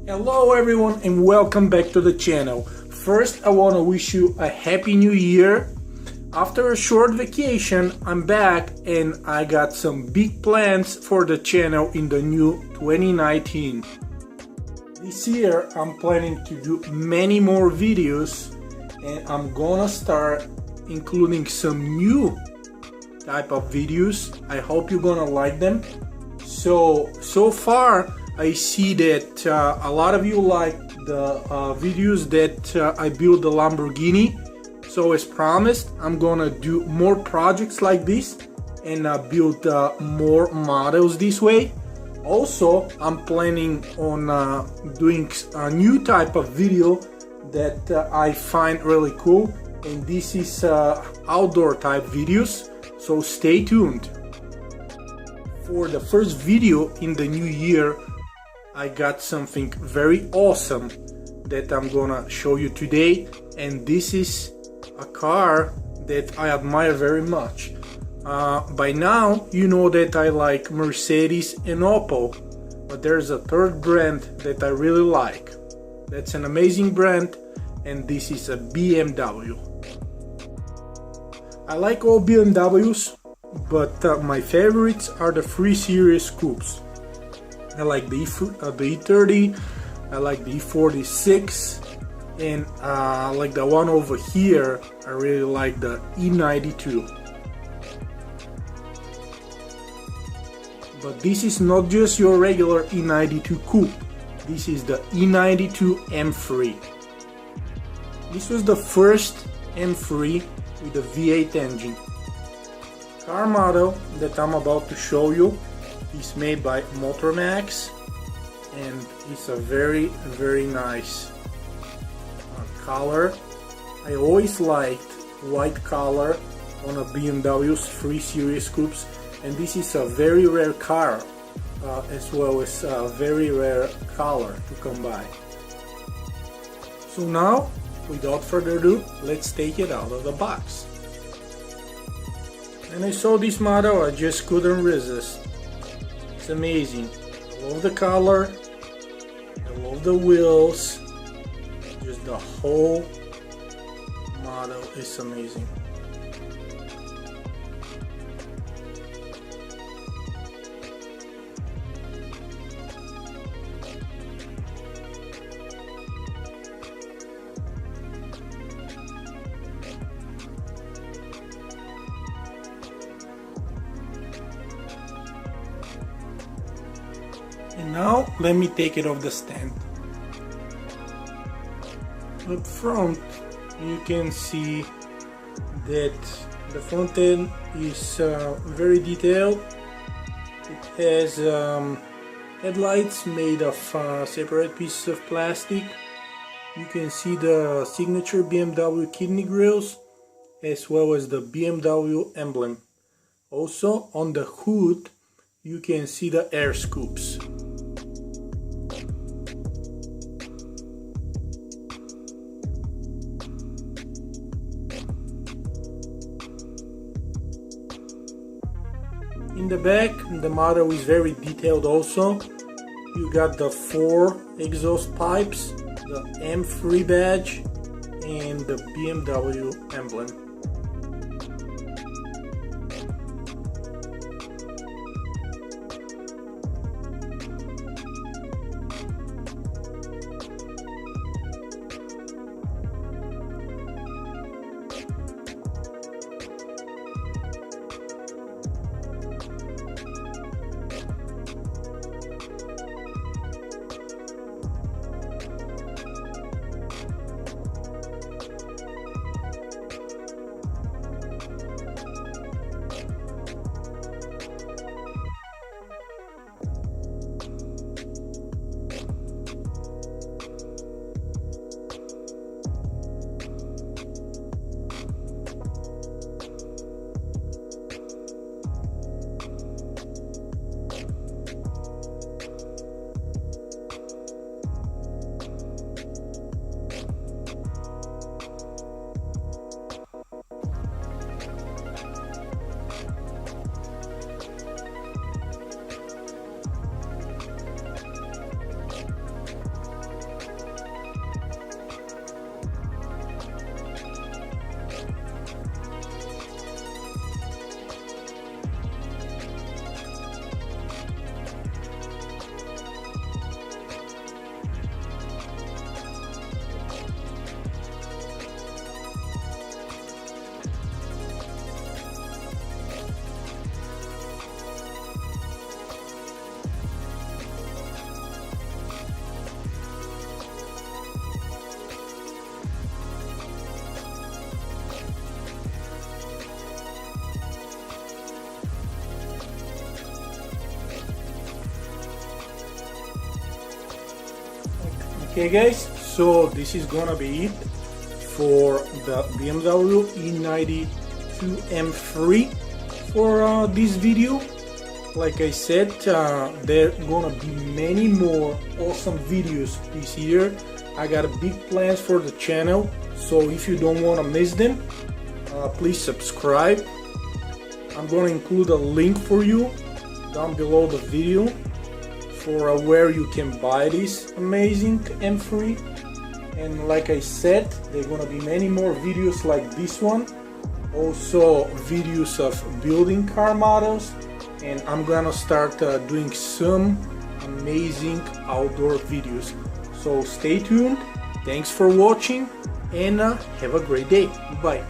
Hello everyone and welcome back to the channel. First, I want to wish you a happy new year. After a short vacation, I'm back and I got some big plans for the channel in the new 2019. This year I'm planning to do many more videos and I'm gonna start including some new type of videos. I hope you're gonna like them. So far I see that a lot of you like the videos that I build the Lamborghini. So as promised, I'm gonna do more projects like this and build more models this way. Also, I'm planning on doing a new type of video that I find really cool, and this is outdoor type videos, so stay tuned. For the first video in the new year, I got something very awesome that I'm gonna show you today, and this is a car that I admire very much. By now you know that I like Mercedes and Opel, but there's a third brand that I really like. That's an amazing brand, and this is a BMW. I like all BMWs, but my favorites are the 3 Series coupes. I like the E30, I like the E46, and like the one over here, I really like the E92. But this is not just your regular E92 coupe, this is the E92 M3. This was the first M3 with a V8 engine. Car model that I'm about to show you is made by Motormax, and it's a very nice color. I always liked white color on a BMW's 3 Series coupes, and this is a very rare car, as well as a very rare color to come by. So now, without further ado, let's take it out of the box. And I saw this model, I just couldn't resist. It's amazing. I love the color, I love the wheels, just the whole model is amazing. And now let me take it off the stand. Up front you can see that the front end is very detailed. It has headlights made of separate pieces of plastic. You can see the signature BMW kidney grills as well as the BMW emblem. Also on the hood you can see the air scoops. In the back, the model is very detailed also. You got the 4 exhaust pipes, the M3 badge, and the BMW emblem. Okay guys, so this is gonna be it for the BMW E92 M3 for this video. Like I said, there gonna be many more awesome videos this year. I got big plans for the channel, so if you don't want to miss them, please subscribe. I'm gonna include a link for you down below the video for where you can buy this amazing M3. And like I said, there are gonna be many more videos like this one, also videos of building car models, and I'm gonna start doing some amazing outdoor videos. So stay tuned, thanks for watching, and have a great day. Bye.